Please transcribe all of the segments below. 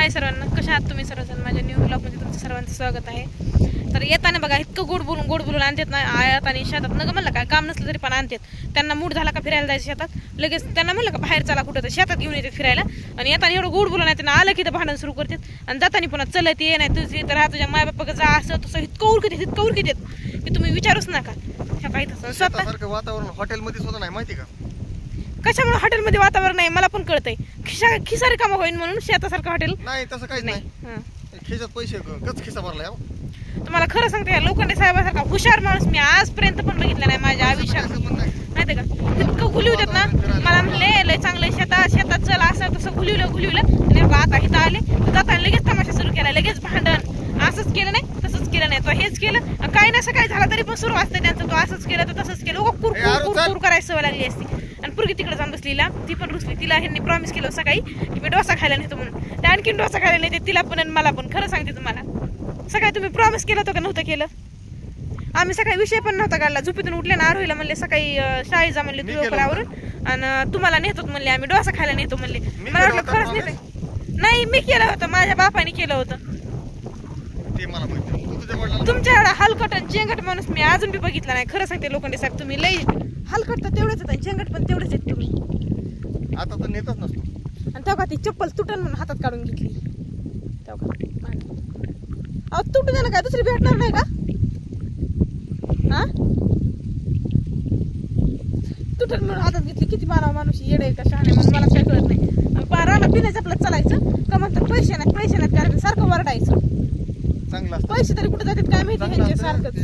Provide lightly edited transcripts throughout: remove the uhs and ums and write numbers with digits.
हाय सर्वांना, कशा आहात तुम्ही सर्वजण? माझ्या न्यू ब्लॉगमध्ये तुमचं सर्वांचं स्वागत आहे. तर येताना बघा इतकं गोड बोलून आणतात ना आयात आणि शेतात नग म्हणलं काय काम नसलं तरी पण आणतात. त्यांना मूड झाला का फिरायला जायचं शेतात, लगेच त्यांना म्हणलं का बाहेर चला कुठं तर शेतात घेऊन येतात फिरायला. आणि येताना एवढं गोड बोलून येते ना, आलं की तर भांडण सुरू करतात आणि जाताना पुन्हा चलत ये नाही तुझी तर हा तुझ्या मायबापा जा असं तसं इतकं उरकत की तुम्ही विचारूच नका. काही तसं स्वतः वातावरण हॉटेलमध्ये सुद्धा नाही माहिती का? कशामुळे हॉटेलमध्ये वातावरण नाही मला पण कळतंय. खिसा रिकामा होईल म्हणून शेतासारखं हॉटेल नाही, तसं काहीच नाही. खिशात पैसे कच खिसा भरलाय. तुम्हाला खरं सांगते, लोखंडे साहेबासारखा हुशार माणूस मी आजपर्यंत पण बघितला नाही माझ्या आयुष्यात. माहिती का इतकं खुलिवतात ना, मला म्हणले लय चांगलं शेतात चल असं तसं खुलिवलं आणि आता इथं आले जाताना लगेच तमाशा सुरू केला, लगेच भांडण. असंच केलं नाही तसंच केलं नाही, तो हेच केलं काही नाही, असं काय झालं तरी पण सुरू असते त्यांचं. तो असंच केलं तर तसंच केलं, कुरकुर करायची सवय लागली असती. आणि पुरगी तिकडे जाऊन बसलीला, ती पण रुसली. तिला ह्यांनी प्रॉमिस केलं सकाळी की मी डोसा खायला नेतो म्हणून, त्या आणखीन डोसा खायला नेते तिला पण आणि मला पण. खरं सांगते तुम्हाला, सकाळी तुम्ही प्रॉमिस केलं होतं का नव्हतं केलं? आम्ही सकाळी विषय पण नव्हता काढला. झोपेतून उठले ना, आरोहीला म्हणले सकाळी शाळेत जा म्हणले तुझ्यावरून आणि तुम्हाला नेतो म्हणले, आम्ही डोसा खायला नेतो म्हणले. मला वाटलं खरंच नेते. नाही, मी केलं होतं, माझ्या बापाने केलं होतं. तुमच्या एवढा हलकट आणि चेंगट माणूस मी अजून बी बघितला नाही. खरं सांगते लोखंडे साहेब, तुम्ही लई हलकट तर तेवढेच आहेत, चेंगट पण तेवढेच आहेत तुम्ही. आता तर नेतच नसतो. आणि तेव्हा ती चप्पल तुटन म्हणून हातात काढून घेतली. तेव्हा तुटू दे ना, काय दुसरी भेटणार नाही का? हा, तुटन म्हणून हातात घेतली. किती मानव माणूस येडे का शहाणे म्हणून मला काय कळत नाही. राहणं पिण्याचं आपलं चालायचं का म्हणतात पैसे नाहीत कारण सारखं वरडायचं. पैसे तरी कुठे जातात काय माहिती ह्यांचे सारखंच.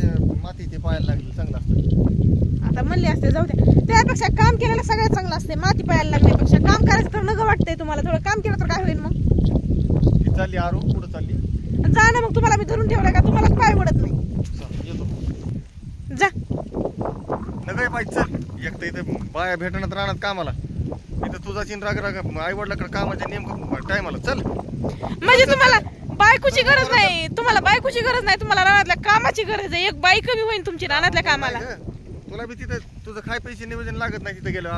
माती ते पायाला लागली चांगलं असतं. आता म्हणले असते जाऊ द्या, त्यापेक्षा काम केलेलं सगळ्यात चांगलं असते. माती पायाला लागण्यापेक्षा काम करायचं तर नगं वाटतंय तुम्हाला. थोडं काम केलं तर काय होईल मग? चालली आरो पुढे चालली जा ना मग. तुम्हाला मी धरून ठेवलं का? तुम्हाला पाय वडत नाही. जा नका पाहिजे. चल एक तर इथे बाया भेटण्यात राहणार कामाला, इथं तुझा चिन राग आई वडिलाकडे कामाच्या नेमकं टायमाला. चल म्हणजे तुम्हाला बायकोची गरज नाही, तुम्हाला रानातल्या कामाची गरज आहे. एक बाई कमी होईल तुमची रानातल्या कामाला. तुला बी तिथं तुझं खाय पैसे नियोजन लागत नाही तिथे गेलं.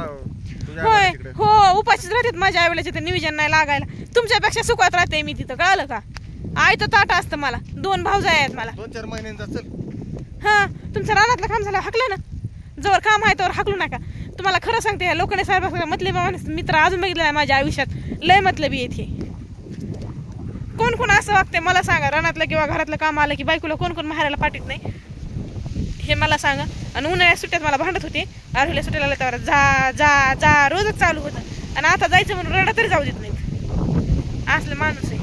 होय हो, उपाशीच राहतात माझ्या आईवडिलाचे, ते नियोजन नाही लागायला. तुमच्यापेक्षा सुखात राहते मी तिथं, कळलं का? आयतं ताट असतं मला. 2 भाऊजा आहेत मला. 2-4 महिन्यांचा. चल हा, तुमचं रानातलं काम झालं हाकलं ना. जवळ काम आहे तर हाकलू नका. तुम्हाला खरं सांगते, लोखंडे साहेब मतलबी मित्र अजून बघितलं नाही माझ्या आयुष्यात. लय मतलबी येते. कोण असं वागते मला सांगा? रानातलं किंवा घरातलं काम आलं की बायकोला कोण मारायला पाठीत नाही हे मला सांगा. आणि उन्हाळ्या सुट्ट्यात मला भांडत होते, आरोहीला सुट्ट्याला आल्या तर जा जा जा रोजच चालू होतं. आणि आता जायचं म्हणून रडा तरी जाऊ देत नाहीत. असलं माणूस आहे.